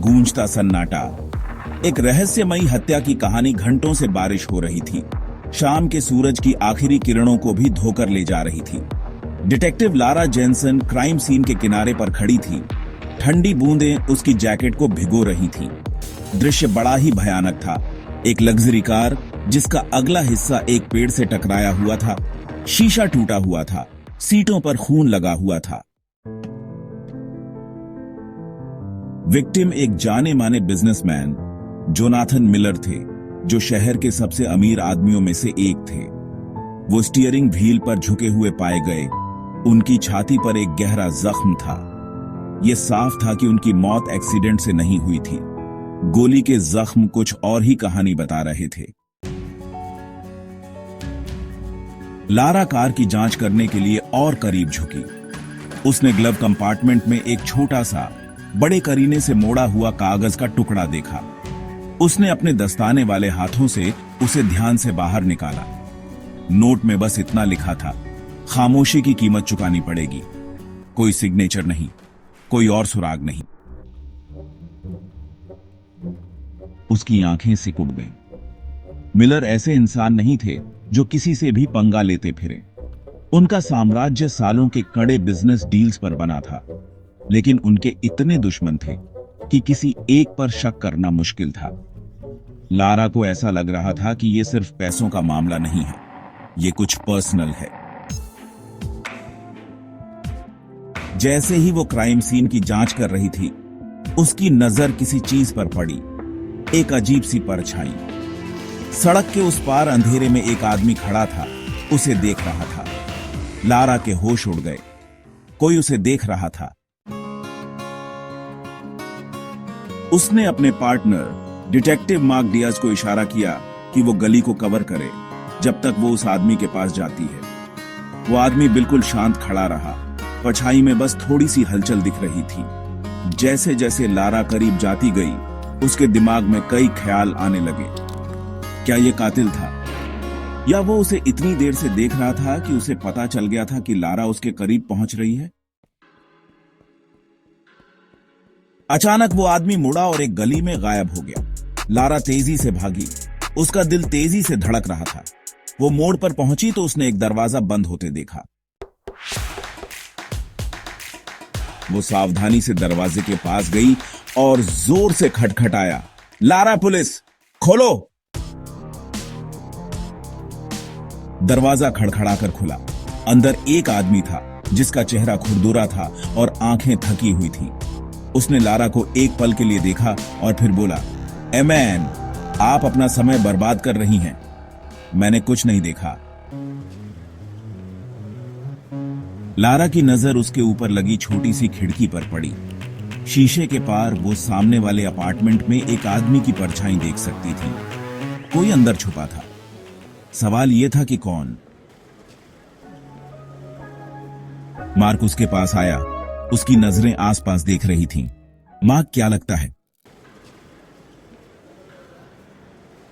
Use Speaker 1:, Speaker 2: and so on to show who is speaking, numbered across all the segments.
Speaker 1: गूंजता सन्नाटा। एक रहस्यमयी हत्या की कहानी घंटों से बारिश हो रही थी, शाम के सूरज की आखिरी किरणों को भी धोकर ले जा रही थी। Detective Lara Jensen crime scene के किनारे पर खड़ी थी। ठंडी बूंदें उसकी जैकेट को भिगो रही थीं। दृश्य बड़ा ही भयानक था। एक लग्जरी कार जिसका अगला हिस्सा एक पेड़ से टकराया हुआ था, शीशा टूटा हुआ था, सीटों पर खून लगा हुआ था। विक्टिम एक जाने माने बिजनेसमैन जोनाथन मिलर थे, जो शहर के सबसे अमीर आदमियों में से एक थे। वो स्टीयरिंग व्हील पर झुके हुए पाए गए। उनकी छाती पर एक गहरा जख्म था। यह साफ था कि उनकी मौत एक्सीडेंट से नहीं हुई थी। गोली के जख्म कुछ और ही कहानी बता रहे थे। लारा कार की जांच करने के लिए और करीब झुकी। उसने ग्लव कंपार्टमेंट में एक छोटा सा, बड़े करीने से मोड़ा हुआ कागज का टुकड़ा देखा। उसने अपने दस्ताने वाले हाथों से उसे ध्यान से बाहर निकाला। नोट में बस इतना लिखा था, खामोशी की कीमत चुकानी पड़ेगी। कोई सिग्नेचर नहीं, कोई और सुराग नहीं। उसकी आंखें सिकुड़ गईं। मिलर ऐसे इंसान नहीं थे जो किसी से भी पंगा लेते फिरे। उनका साम्राज्य सालों के कड़े बिजनेस डील्स पर बना था, लेकिन उनके इतने दुश्मन थे कि किसी एक पर शक करना मुश्किल था। लारा को ऐसा लग रहा था कि यह सिर्फ पैसों का मामला नहीं है, यह कुछ पर्सनल है। जैसे ही वो क्राइम सीन की जांच कर रही थी, उसकी नजर किसी चीज पर पड़ी। एक अजीब सी परछाई। सड़क के उस पार अंधेरे में एक आदमी खड़ा था, उसे देख रहा था। लारा के होश उड़ गए। कोई उसे देख रहा था। उसने अपने पार्टनर डिटेक्टिव मार्क डियाज को इशारा किया कि वो गली को कवर करे जब तक वो उस आदमी के पास जाती है। वो आदमी बिल्कुल शांत खड़ा रहा। परछाई में बस थोड़ी सी हलचल दिख रही थी। जैसे जैसे लारा करीब जाती गई, उसके दिमाग में कई ख्याल आने लगे। क्या ये कातिल था, या वो उसे इतनी देर से देख रहा था कि उसे पता चल गया था कि लारा उसके करीब पहुंच रही है? अचानक वो आदमी मुड़ा और एक गली में गायब हो गया। लारा तेजी से भागी। उसका दिल तेजी से धड़क रहा था। वो मोड़ पर पहुंची तो उसने एक दरवाजा बंद होते देखा। वो सावधानी से दरवाजे के पास गई और जोर से खटखटाया, लारा पुलिस, खोलो। दरवाजा खड़खड़ाकर खुला। अंदर एक आदमी था जिसका चेहरा खुरदुरा था और आंखें थकी हुई थी। उसने लारा को एक पल के लिए देखा और फिर बोला, ए मैन, आप अपना समय बर्बाद कर रही हैं। मैंने कुछ नहीं देखा। लारा की नजर उसके ऊपर लगी छोटी सी खिड़की पर पड़ी। शीशे के पार वो सामने वाले अपार्टमेंट में एक आदमी की परछाई देख सकती थी। कोई अंदर छुपा था। सवाल यह था कि कौन? मार्क उसके पास आया। उसकी नजरें आसपास देख रही थीं। मार्क, क्या लगता है?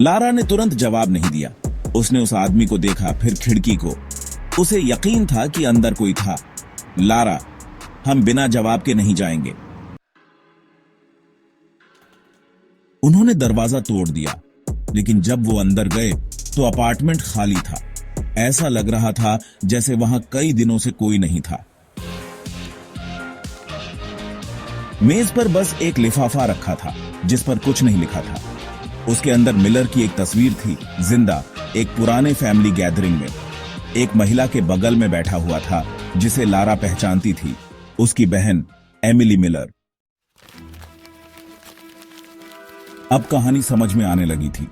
Speaker 1: लारा ने तुरंत जवाब नहीं दिया। उसने उस आदमी को देखा, फिर खिड़की को। उसे यकीन था कि अंदर कोई था। लारा, हम बिना जवाब के नहीं जाएंगे। उन्होंने दरवाजा तोड़ दिया, लेकिन जब वो अंदर गए तो अपार्टमेंट खाली था। ऐसा लग रहा था जैसे वहां कई दिनों से कोई नहीं था। मेज पर बस एक लिफाफा रखा था जिस पर कुछ नहीं लिखा था। उसके अंदर मिलर की एक तस्वीर थी, जिंदा, एक पुराने फैमिली गैदरिंग में। एक महिला के बगल में बैठा हुआ था जिसे लारा पहचानती थी, उसकी बहन एमिली मिलर। अब कहानी समझ में आने लगी थी।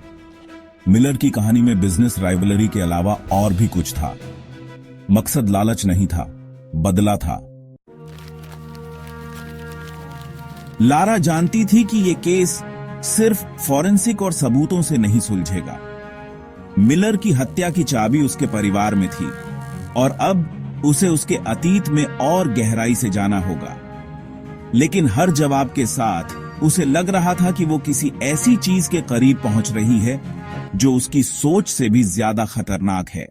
Speaker 1: मिलर की कहानी में बिजनेस राइवलरी के अलावा और भी कुछ था। मकसद लालच नहीं था, बदला था। लारा जानती थी कि यह केस सिर्फ फॉरेंसिक और सबूतों से नहीं सुलझेगा। मिलर की हत्या की चाबी उसके परिवार में थी और अब उसे उसके अतीत में और गहराई से जाना होगा। लेकिन हर जवाब के साथ उसे लग रहा था कि वो किसी ऐसी चीज के करीब पहुंच रही है जो उसकी सोच से भी ज्यादा खतरनाक है।